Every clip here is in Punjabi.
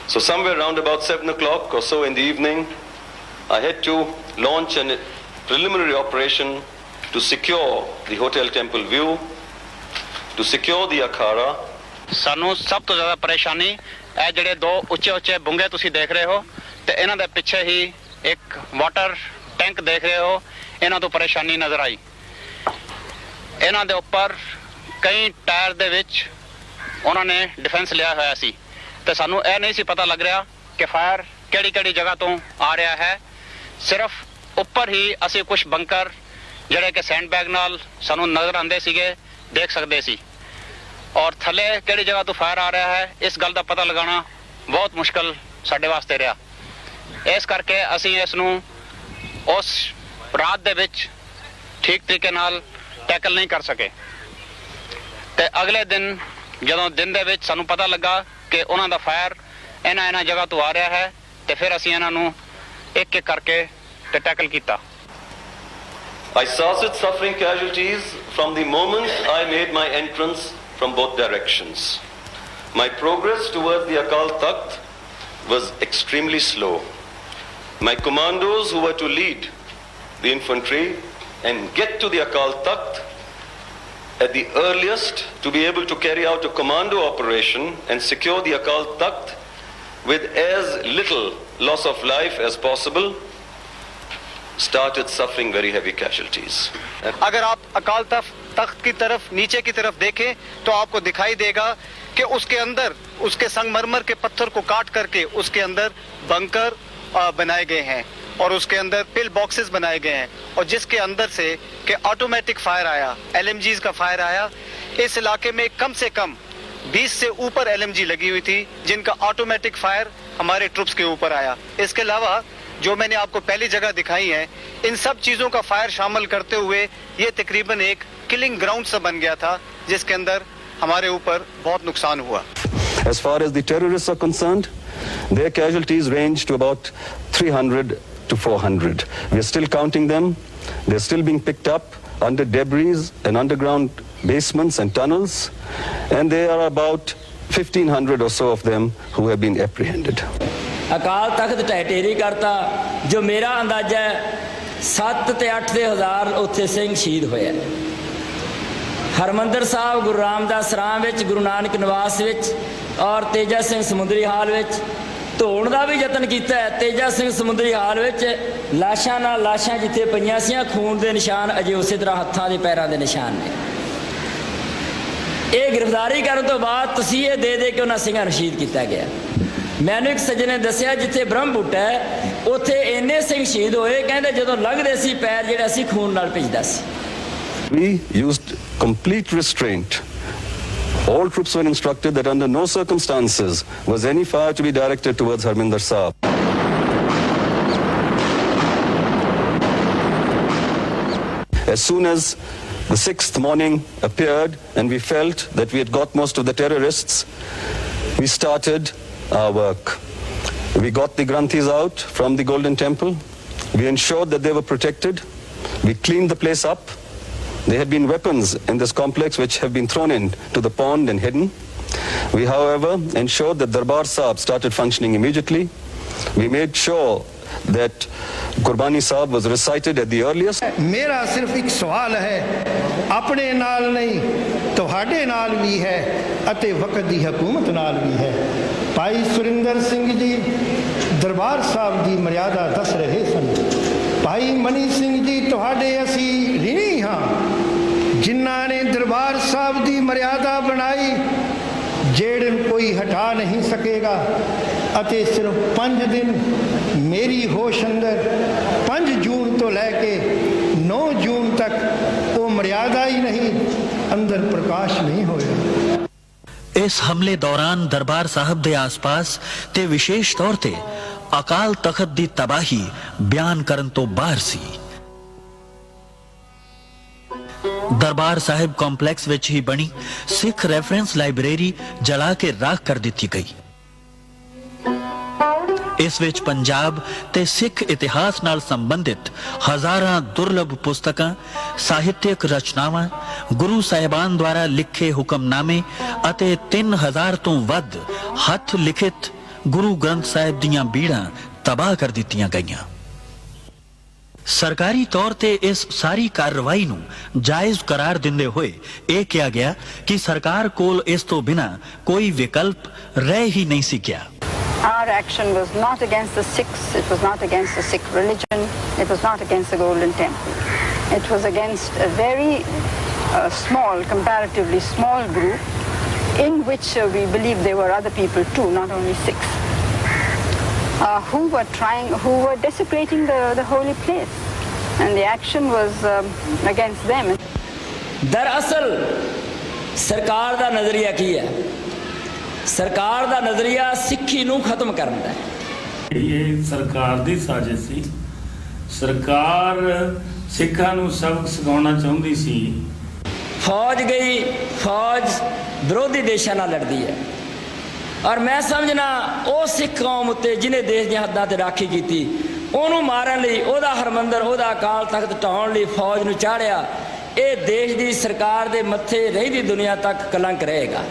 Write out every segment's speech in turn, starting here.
So somewhere around about 7 o'clock or so in the evening, I had to launch a preliminary operation to secure the Hotel Temple View, to secure the Akhara. ਸਾਨੂੰ ਸਭ ਤੋਂ ਜ਼ਿਆਦਾ ਪਰੇਸ਼ਾਨੀ ਇਹ ਜਿਹੜੇ ਦੋ ਉੱਚੇ ਉੱਚੇ ਬੁੰਗੇ ਤੁਸੀਂ ਦੇਖ ਰਹੇ ਹੋ ਤੇ ਇਹਨਾਂ ਦੇ ਪਿੱਛੇ ਹੀ ਇੱਕ ਵਾਟਰ ਟੈਂਕ ਦੇਖ ਰਹੇ ਹੋ, ਇਹਨਾਂ ਤੋਂ ਪਰੇਸ਼ਾਨੀ ਨਜ਼ਰ ਆਈ। ਇਹਨਾਂ ਦੇ ਉੱਪਰ ਕਈ ਟਾਇਰ ਦੇ ਵਿੱਚ ਉਹਨਾਂ ਨੇ ਡਿਫੈਂਸ ਲਿਆ ਹੋਇਆ ਸੀ ਤੇ ਸਾਨੂੰ ਇਹ ਨਹੀਂ ਸੀ ਪਤਾ ਲੱਗ ਰਿਹਾ ਕਿ ਫਾਇਰ ਕਿਹੜੀ ਕਿਹੜੀ ਜਗ੍ਹਾ ਤੋਂ ਆ ਰਿਹਾ ਹੈ। ਸਿਰਫ ਉੱਪਰ ਹੀ ਅਸੀਂ ਕੁਝ ਬੰਕਰ ਜਿਹੜੇ ਕਿ ਸੈਂਡਬੈਗ ਨਾਲ ਸਾਨੂੰ ਨਜ਼ਰ ਆਉਂਦੇ ਸੀਗੇ ਦੇਖ ਸਕਦੇ ਸੀ, ਔਰ ਥੱਲੇ ਕਿਹੜੀ ਜਗ੍ਹਾ ਤੋਂ ਫਾਇਰ ਆ ਰਿਹਾ ਹੈ ਇਸ ਗੱਲ ਦਾ ਪਤਾ ਲਗਾਉਣਾ ਬਹੁਤ ਮੁਸ਼ਕਲ ਸਾਡੇ ਵਾਸਤੇ ਰਿਹਾ। ਇਸ ਕਰਕੇ ਅਸੀਂ ਇਸ ਨੂੰ ਉਸ ਰਾਤ ਦੇ ਵਿੱਚ ਠੀਕ ਤਰੀਕੇ ਨਾਲ ਟੈਕਲ ਨਹੀਂ ਕਰ ਸਕੇ ਤੇ ਅਗਲੇ ਦਿਨ ਜਦੋਂ ਦਿਨ ਦੇ ਵਿੱਚ ਸਾਨੂੰ ਪਤਾ ਲੱਗਾ ਕਿ ਉਹਨਾਂ ਦਾ ਫਾਇਰ ਇਹਨਾਂ ਜਗ੍ਹਾ ਤੋਂ ਆ ਰਿਹਾ ਹੈ ਤੇ ਫਿਰ ਅਸੀਂ ਇਹਨਾਂ ਨੂੰ ਇੱਕ ਇੱਕ ਕਰਕੇ ਤੇ ਟੈਕਲ ਕੀਤਾ। I started suffering casualties from the moment I made my entrance from both directions. My progress towards the Akal Takht was extremely slow. My commandos who were to lead the infantry and get to the Akal Takht at the earliest to be able to carry out a commando operation and secure the Akal Takht with as little loss of life as possible started suffering very heavy casualties. अगर आप अकाल तख्त की तरफ नीचे की तरफ देखें तो आपको दिखाई देगा कि उसके अंदर उसके संगमरमर के पत्थर को काट करके उसके अंदर बंकर बनाए गए हैं और उसके अंदर पिल बॉक्सेस बनाए गए हैं और जिसके अंदर से कि ऑटोमेटिक फायर आया, LMGs का फायर आया। इस इलाके में कम से कम 20 से ऊपर LMG लगी हुई थी जिनका ऑटोमेटिक फायर हमारे ट्रुप्स के ऊपर आया। इसके अलावा जो मैंने आपको पहली जगह दिखाई है, इन सब चीजों का फायर शामिल करते हुए ये तकरीबन एक किलिंग ग्राउंड सा बन गया था जिसके अंदर हमारे ऊपर बहुत नुकसान हुआ। As far as the terrorists are concerned, their casualties range to about 300 to 400. We are still counting them. They're still being picked up under debris and underground basements and tunnels, and there are about 1,500 or so of them who have been apprehended. Akal Takht ਢਹਿ ਕਰਤਾ ਜੋ ਮੇਰਾ ਅੰਦਾਜ਼ਾ ਹੈ 7 ਤੇ 8 ਦੇ ਹਜ਼ਾਰ ਉੱਥੇ ਸਿੰਘ ਸ਼ਹੀਦ ਹੋਏ। ਹਰਮੰਦਰ ਸਾਹਿਬ ਗੁਰੂ ਰਾਮਦਾਸ ਰਾਮ ਵਿੱਚ, ਗੁਰੂ ਨਾਨਕ ਨਿਵਾਸ ਵਿੱਚ ਔਰ ਤੇਜਾ ਸਿੰਘ ਸਮੁੰਦਰੀ ਹਾਲ ਵਿੱਚ ਧੋਣ ਦਾ ਵੀ ਯਤਨ ਕੀਤਾ ਹੈ। ਤੇਜਾ ਸਿੰਘ ਸਮੁੰਦਰੀ ਹਾਲ ਵਿੱਚ ਲਾਸ਼ਾਂ ਨਾਲ ਲਾਸ਼ਾਂ ਜਿੱਥੇ ਪਈਆਂ ਸੀਆਂ ਖੂਨ ਦੇ ਨਿਸ਼ਾਨ ਅਜੇ ਉਸੇ ਤਰ੍ਹਾਂ ਹੱਥਾਂ ਦੇ ਪੈਰਾਂ ਦੇ ਨਿਸ਼ਾਨ ਨੇ। ਇਹ ਗ੍ਰਿਫਤਾਰੀ ਕਰਨ ਤੋਂ ਬਾਅਦ ਤਸੀਹੇ ਦੇ ਕੇ ਉਹਨਾਂ ਸਿੰਘਾਂ ਨੂੰ ਸ਼ਹੀਦ ਕੀਤਾ ਗਿਆ। ਮੈਨੂੰ ਇੱਕ ਸੱਜਣ ਨੇ ਦੱਸਿਆ ਜਿੱਥੇ ਬ੍ਰਹਮ ਬੂਟਾ ਹੈ ਉੱਥੇ ਇੰਨੇ ਸਿੰਘ ਸ਼ਹੀਦ ਹੋਏ, ਕਹਿੰਦੇ ਜਦੋਂ ਲੰਘਦੇ ਸੀ ਪੈਰ ਜਿਹੜਾ ਸੀ ਖੂਨ ਨਾਲ ਭਿੱਜਦਾ ਸੀ। We used complete restraint. All troops were instructed that under no circumstances was any fire to be directed towards Harminder Sahib. As soon as the 6th morning appeared and we felt that we had got most of the terrorists, we started our work. We got the Granthis out from the Golden Temple. We ensured that they were protected. We cleaned the place up. There had been weapons in this complex which have been thrown into the pond and hidden. We, however, ensured that Darbar Sahib started functioning immediately. We made sure that Qurbani Sahib was recited at the earliest. मेरा सिर्फ एक सवाल है, अपने नाल नहीं तुहाडे नाल भी है अते वक्त दी हुकूमत नाल भी है। भाई सुरिंदर सिंह जी दरबार साहब की मर्यादा दस रहे सन। भाई मनी सिंह जी तुहाडे असी ऋणी हाँ जिन्हां ने दरबार साहब की मर्यादा बनाई, जेड़ कोई हटा नहीं सकेगा। अते सिर्फ 5 दिन मेरी होश अंदर 5 जून तो लैके 9 जून तक वो मर्यादा ही नहीं अंदर प्रकाश नहीं होया। इस हमले दौरान दरबार साहब के आसपास ते विशेष तौर ते अकाल तख्त दी तबाही बयान करन तो बाहर सी। दरबार साहिब कॉम्पलैक्स विच ही बनी सिख रेफरेंस लाइब्रेरी जला के राख कर दी गई। इस विच पंजाब ते सिख इतिहास नाल संबंधित हजारां दुर्लभ पुस्तकां, साहित्यक रचनावां, गुरु साहिबान द्वारा लिखे हुक्मनामे अते 3000 तो वध हथ लिखित ਗੁਰੂ ਗ੍ਰੰਥ ਸਾਹਿਬ ਦੀਆਂ ਬੀੜਾਂ ਤਬਾਹ ਕਰ ਦਿੱਤੀਆਂ ਗਈਆਂ। ਸਰਕਾਰੀ ਤੌਰ ਤੇ ਇਸ ਸਾਰੀ ਕਾਰਵਾਈ ਨੂੰ ਜਾਇਜ਼ ਕਰਾਰ ਦਿੰਦੇ ਹੋਏ ਇਹ ਕਿਹਾ ਗਿਆ ਕਿ ਸਰਕਾਰ ਕੋਲ ਇਸ ਤੋਂ ਬਿਨਾਂ ਕੋਈ ਵਿਕਲਪ ਰਹਿ ਹੀ ਨਹੀਂ ਸੀ ਗਿਆ। Our action was not against the Sikhs, it was not against the Sikh religion, it was not against the Golden Temple. It was against a very small, comparatively small group in which we believe there were other people too, not only Sikhs, who were desecrating the holy place. And the action was against them. ਦਰਅਸਲ ਸਰਕਾਰ ਦਾ ਨਜ਼ਰੀਆ ਕੀ ਹੈ? ਸਰਕਾਰ ਦਾ ਨਜ਼ਰੀਆ ਸਿੱਖੀ ਨੂੰ ਖਤਮ ਕਰਨ ਦਾ ਹੈ। ਇਹ ਸਰਕਾਰ ਦੀ ਸਾਜ਼ਿਸ਼ ਸੀ। ਸਰਕਾਰ ਸਿੱਖਾਂ ਨੂੰ ਸਬਕ ਸਿਖਾਉਣਾ ਚਾਹੁੰਦੀ ਸੀ। ਫੌਜ ਗਈ, ਫੌਜ ਵਿਰੋਧੀ ਦੇਸ਼ਾਂ ਨਾਲ ਲੜਦੀ ਹੈ, ਔਰ ਮੈਂ ਸਮਝਣਾ ਉਹ ਸਿੱਖ ਕੌਮ ਉੱਤੇ ਜਿਹਨੇ ਦੇਸ਼ ਦੀਆਂ ਹੱਦਾਂ ਤੇ ਰਾਖੀ ਕੀਤੀ, ਉਹਨੂੰ ਮਾਰਨ ਲਈ, ਉਹਦਾ ਹਰਮੰਦਰ, ਉਹਦਾ ਅਕਾਲ ਤਖਤ ਢਾਉਣ ਲਈ ਫੌਜ ਨੂੰ ਚਾੜਿਆ। ਇਹ ਦੇਸ਼ ਦੀ ਸਰਕਾਰ ਦੇ ਮੱਥੇ ਰਹਿੰਦੀ ਦੁਨੀਆ ਤੱਕ ਕਲੰਕ ਰਹੇਗਾ।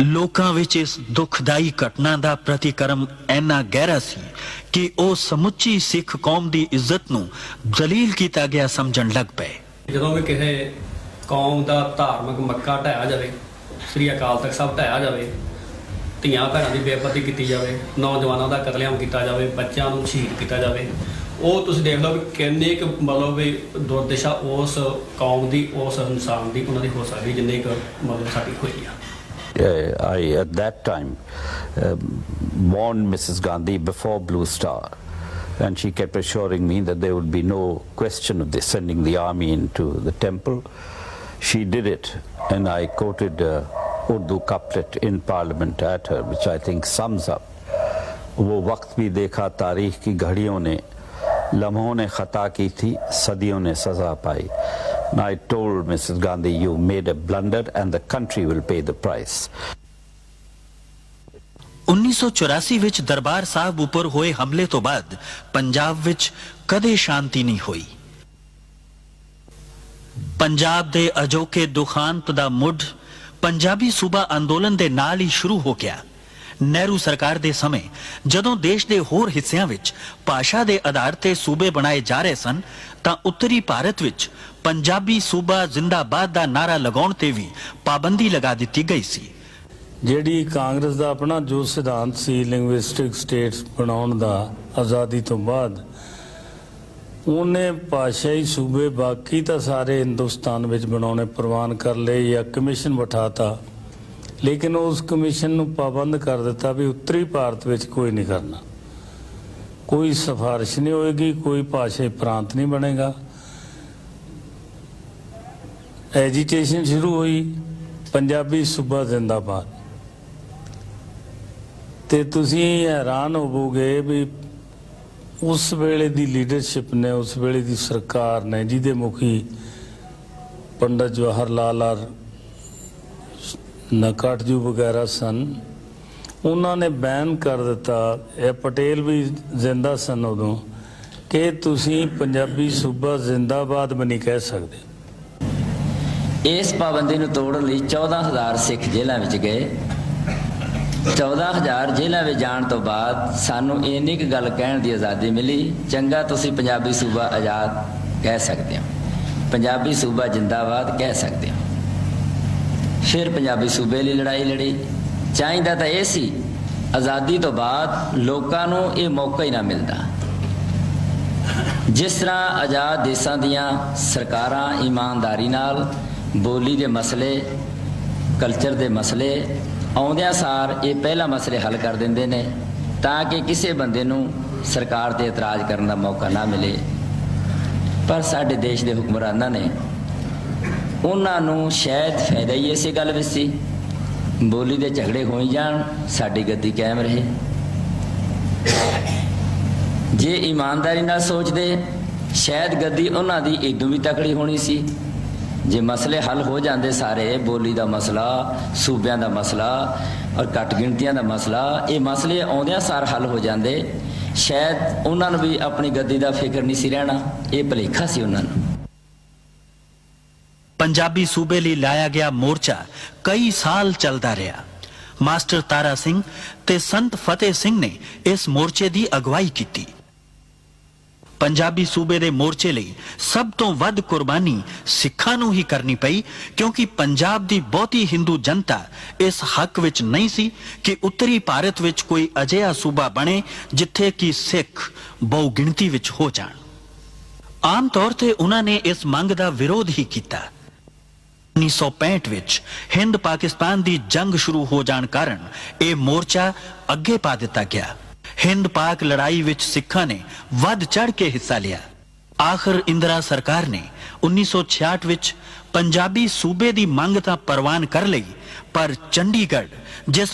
ਲੋਕਾਂ ਵਿੱਚ ਇਸ ਦੁਖਦਾਈ ਘਟਨਾ ਦਾ ਪ੍ਰਤੀਕਰਮ ਇੰਨਾ ਗਹਿਰਾ ਸੀ ਕਿ ਉਹ ਸਮੁੱਚੀ ਸਿੱਖ ਕੌਮ ਦੀ ਇੱਜ਼ਤ ਨੂੰ ਜ਼ਲੀਲ ਕੀਤਾ ਗਿਆ ਸਮਝਣ ਲੱਗ ਪਏ। ਜਦੋਂ ਵੀ ਕਿਸੇ ਕੌਮ ਦਾ ਧਾਰਮਿਕ ਮੱਕਾ ਢਾਇਆ ਜਾਵੇ, ਸ੍ਰੀ ਅਕਾਲ ਤਖਤ ਸਾਹਿਬ ਢਾਇਆ ਜਾਵੇ, ਧੀਆਂ ਭੈਣਾਂ ਦੀ ਬੇਪਤੀ ਕੀਤੀ ਜਾਵੇ, ਨੌਜਵਾਨਾਂ ਦਾ ਕਤਲੇਆਮ ਕੀਤਾ ਜਾਵੇ, ਬੱਚਿਆਂ ਨੂੰ ਸ਼ਹੀਦ ਕੀਤਾ ਜਾਵੇ, ਉਹ ਤੁਸੀਂ ਦੇਖ ਲਓ ਵੀ ਕਿੰਨੀ ਕੁ ਮਤਲਬ ਵੀ ਦੁਰਦਸ਼ਾ ਉਸ ਕੌਮ ਦੀ, ਉਸ ਇਨਸਾਨ ਦੀ, ਉਹਨਾਂ ਦੀ ਹੋ ਸਕਦੀ ਜਿੰਨੀ ਕੁ ਮਤਲਬ ਸਾਡੀ ਹੋਈ ਆ। I at that time warned Mrs. Gandhi before Blue Star, and she kept assuring me that there would be no question of sending the army into the temple. She did it, and I quoted Urdu couplet in Parliament at her, which I think sums up. वो वक्त भी देखा तारीख की घड़ियों ने, लम्हों ने खता की थी, सदियों ने सजा पाई. And I told Mrs. Gandhi, you made a blunder and the country will pay the price. 1984 ਵਿੱਚ ਦਰਬਾਰ ਸਾਹਿਬ ਉੱਪਰ ਹੋਏ ਹਮਲੇ ਤੋਂ ਬਾਅਦ ਪੰਜਾਬ ਵਿੱਚ ਕਦੇ ਸ਼ਾਂਤੀ ਨਹੀਂ ਹੋਈ। ਪੰਜਾਬ ਦੇ ਅਜੋਕੇ ਦੁਖਾਂਤ ਦਾ ਮੁੱਢ ਪੰਜਾਬੀ ਸੂਬਾ ਅੰਦੋਲਨ ਦੇ ਨਾਲ ਹੀ ਸ਼ੁਰੂ ਹੋ ਗਿਆ। ਨਹਿਰੂ ਸਰਕਾਰ ਦੇ ਸਮੇਂ ਜਦੋਂ ਦੇਸ਼ ਦੇ ਹੋਰ ਹਿੱਸਿਆਂ ਵਿੱਚ ਭਾਸ਼ਾ ਦੇ ਆਧਾਰ ਤੇ ਸੂਬੇ ਬਣਾਏ ਜਾ ਰਹੇ ਸਨ, ਤਾਂ ਉੱਤਰੀ ਭਾਰਤ ਵਿੱਚ ਪੰਜਾਬੀ ਸੂਬਾ ਜ਼ਿੰਦਾਬਾਦ ਦਾ ਨਾਰਾ ਲਗਾਉਣ ਤੇ ਵੀ ਪਾਬੰਦੀ ਲਗਾ ਦਿੱਤੀ ਗਈ ਸੀ। ਜਿਹੜੀ ਕਾਂਗਰਸ ਦਾ ਆਪਣਾ ਜੋ ਸਿਧਾਂਤ ਸੀ ਲਿੰਗੁਇਸਟਿਕ ਸਟੇਟਸ ਬਣਾਉਣ ਦਾ ਆਜ਼ਾਦੀ ਤੋਂ ਬਾਅਦ, ਉਹਨੇ ਭਾਸ਼ਾਈ ਸੂਬੇ ਬਾਕੀ ਤਾਂ ਸਾਰੇ ਹਿੰਦੁਸਤਾਨ ਵਿੱਚ ਬਣਾਉਣੇ ਪ੍ਰਵਾਨ ਕਰ ਲਏ ਜਾਂ ਕਮਿਸ਼ਨ ਬਿਠਾਤਾ, ਲੇਕਿਨ ਉਸ ਕਮਿਸ਼ਨ ਨੂੰ ਪਾਬੰਦ ਕਰ ਦਿੱਤਾ ਵੀ ਉੱਤਰੀ ਭਾਰਤ ਵਿੱਚ ਕੋਈ ਨਹੀਂ ਕਰਨਾ, ਕੋਈ ਸਿਫਾਰਿਸ਼ ਨਹੀਂ ਹੋਏਗੀ, ਕੋਈ ਭਾਸ਼ਾਈ ਪ੍ਰਾਂਤ ਨਹੀਂ ਬਣੇਗਾ। ਐਜੀਟੇਸ਼ਨ ਸ਼ੁਰੂ ਹੋਈ, ਪੰਜਾਬੀ ਸੂਬਾ ਜ਼ਿੰਦਾਬਾਦ। ਤੇ ਤੁਸੀਂ ਹੈਰਾਨ ਹੋਵੋਗੇ ਵੀ ਉਸ ਵੇਲੇ ਦੀ ਲੀਡਰਸ਼ਿਪ ਨੇ, ਉਸ ਵੇਲੇ ਦੀ ਸਰਕਾਰ ਨੇ, ਜਿਹਦੇ ਮੁਖੀ ਪੰਡਤ ਜਵਾਹਰ ਲਾਲ ਔਰ ਨਕਾਟਜੂ ਵਗੈਰਾ ਸਨ, ਉਹਨਾਂ ਨੇ ਬੈਨ ਕਰ ਦਿੱਤਾ, ਇਹ ਪਟੇਲ ਵੀ ਜ਼ਿੰਦਾ ਸਨ ਉਦੋਂ, ਕਿ ਤੁਸੀਂ ਪੰਜਾਬੀ ਸੂਬਾ ਜ਼ਿੰਦਾਬਾਦ ਵੀ ਨਹੀਂ ਕਹਿ ਸਕਦੇ। ਇਸ ਪਾਬੰਦੀ ਨੂੰ ਤੋੜਨ ਲਈ 14,000 ਸਿੱਖ ਜੇਲ੍ਹਾਂ ਵਿੱਚ ਗਏ। 14,000 ਜੇਲ੍ਹਾਂ ਵਿੱਚ ਜਾਣ ਤੋਂ ਬਾਅਦ ਸਾਨੂੰ ਇੰਨੀ ਕੁ ਗੱਲ ਕਹਿਣ ਦੀ ਆਜ਼ਾਦੀ ਮਿਲੀ, ਚੰਗਾ ਤੁਸੀਂ ਪੰਜਾਬੀ ਸੂਬਾ ਆਜ਼ਾਦ ਕਹਿ ਸਕਦੇ ਹੋ, ਪੰਜਾਬੀ ਸੂਬਾ ਜਿੰਦਾਬਾਦ ਕਹਿ ਸਕਦੇ ਹੋ। ਫਿਰ ਪੰਜਾਬੀ ਸੂਬੇ ਲਈ ਲੜਾਈ ਲੜੀ। ਚਾਹੀਦਾ ਤਾਂ ਇਹ ਸੀ ਆਜ਼ਾਦੀ ਤੋਂ ਬਾਅਦ ਲੋਕਾਂ ਨੂੰ ਇਹ ਮੌਕਾ ਹੀ ਨਾ ਮਿਲਦਾ। ਜਿਸ ਤਰ੍ਹਾਂ ਆਜ਼ਾਦ ਦੇਸ਼ਾਂ ਦੀਆਂ ਸਰਕਾਰਾਂ ਇਮਾਨਦਾਰੀ ਨਾਲ ਬੋਲੀ ਦੇ ਮਸਲੇ, ਕਲਚਰ ਦੇ ਮਸਲੇ ਆਉਂਦਿਆਂ ਸਾਰ ਇਹ ਪਹਿਲਾ ਮਸਲੇ ਹੱਲ ਕਰ ਦਿੰਦੇ ਨੇ, ਤਾਂ ਕਿ ਕਿਸੇ ਬੰਦੇ ਨੂੰ ਸਰਕਾਰ ਤੇ ਇਤਰਾਜ਼ ਕਰਨ ਦਾ ਮੌਕਾ ਨਾ ਮਿਲੇ। ਪਰ ਸਾਡੇ ਦੇਸ਼ ਦੇ ਹੁਕਮਰਾਨਾਂ ਨੇ, ਉਹਨਾਂ ਨੂੰ ਸ਼ਾਇਦ ਫਾਇਦਾ ਹੀ ਇਸੇ ਗੱਲ ਵਿੱਚ ਸੀ, ਬੋਲੀ ਦੇ ਝਗੜੇ ਹੋਈ ਜਾਣ, ਸਾਡੀ ਗੱਦੀ ਕਾਇਮ ਰਹੇ। ਜੇ ਇਮਾਨਦਾਰੀ ਨਾਲ ਸੋਚਦੇ, ਸ਼ਾਇਦ ਗੱਦੀ ਉਹਨਾਂ ਦੀ ਇਦੋਂ ਵੀ ਤਕੜੀ ਹੋਣੀ ਸੀ। ਜੇ ਮਸਲੇ ਹੱਲ ਹੋ ਜਾਂਦੇ ਸਾਰੇ, ਬੋਲੀ ਦਾ ਮਸਲਾ, ਸੂਬਿਆਂ ਦਾ ਮਸਲਾ ਔਰ ਘੱਟ ਗਿਣਤੀਆਂ ਦਾ ਮਸਲਾ, ਇਹ ਮਸਲੇ ਆਉਂਦਿਆਂ ਸਾਰ ਹੱਲ ਹੋ ਜਾਂਦੇ, ਸ਼ਾਇਦ ਉਹਨਾਂ ਨੂੰ ਵੀ ਆਪਣੀ ਗੱਦੀ ਦਾ ਫਿਕਰ ਨਹੀਂ ਸੀ ਰਹਿਣਾ। ਇਹ ਭੁਲੇਖਾ ਸੀ ਉਹਨਾਂ ਨੂੰ। ਪੰਜਾਬੀ ਸੂਬੇ ਲਈ ਲਾਇਆ ਗਿਆ ਮੋਰਚਾ ਕਈ ਸਾਲ ਚੱਲਦਾ ਰਿਹਾ। ਮਾਸਟਰ ਤਾਰਾ ਸਿੰਘ ਤੇ ਸੰਤ ਫਤਿਹ ਸਿੰਘ ਨੇ ਇਸ ਮੋਰਚੇ ਦੀ ਅਗਵਾਈ ਕੀਤੀ। ਪੰਜਾਬੀ ਸੂਬੇ ਦੇ ਮੋਰਚੇ ਲਈ ਸਭ ਤੋਂ ਵੱਧ ਕੁਰਬਾਨੀ ਸਿੱਖਾਂ ਨੂੰ ਹੀ ਕਰਨੀ ਪਈ, ਕਿਉਂਕਿ ਪੰਜਾਬ ਦੀ ਬਹੁਤੀ ਹਿੰਦੂ ਜਨਤਾ ਇਸ ਹੱਕ ਵਿੱਚ ਨਹੀਂ ਸੀ ਕਿ ਉੱਤਰੀ ਭਾਰਤ ਵਿੱਚ ਕੋਈ ਅਜਿਹਾ ਸੂਬਾ ਬਣੇ ਜਿੱਥੇ ਕਿ ਸਿੱਖ ਬਹੁ ਗਿਣਤੀ ਵਿੱਚ ਹੋ ਜਾਣ। ਆਮ ਤੌਰ ਤੇ ਉਹਨਾਂ ਨੇ ਇਸ ਮੰਗ ਦਾ ਵਿਰੋਧ ਹੀ ਕੀਤਾ। 1965 ਵਿੱਚ ਹਿੰਦ ਪਾਕਿਸਤਾਨ ਦੀ ਜੰਗ ਸ਼ੁਰੂ ਹੋ ਜਾਣ ਕਾਰਨ ਇਹ ਮੋਰਚਾ ਅੱਗੇ ਪਾ ਦਿੱਤਾ ਗਿਆ। ਹਿੰਦ ਪਾਕ ਲੜਾਈ ਵਿੱਚ ਸਿੱਖਾਂ ਨੇ ਵੱਧ ਚੜ ਕੇ ਹਿੱਸਾ ਲਿਆ। ਆਖਰ ਇੰਦਰਾ ਸਰਕਾਰ ਨੇ 1966 ਵਿੱਚ ਪੰਜਾਬੀ ਸੂਬੇ ਦੀ ਮੰਗ ਤਾਂ ਪ੍ਰਵਾਨ ਕਰ ਲਈ, ਪਰ ਚੰਡੀਗੜ੍ਹ ਜਿਸ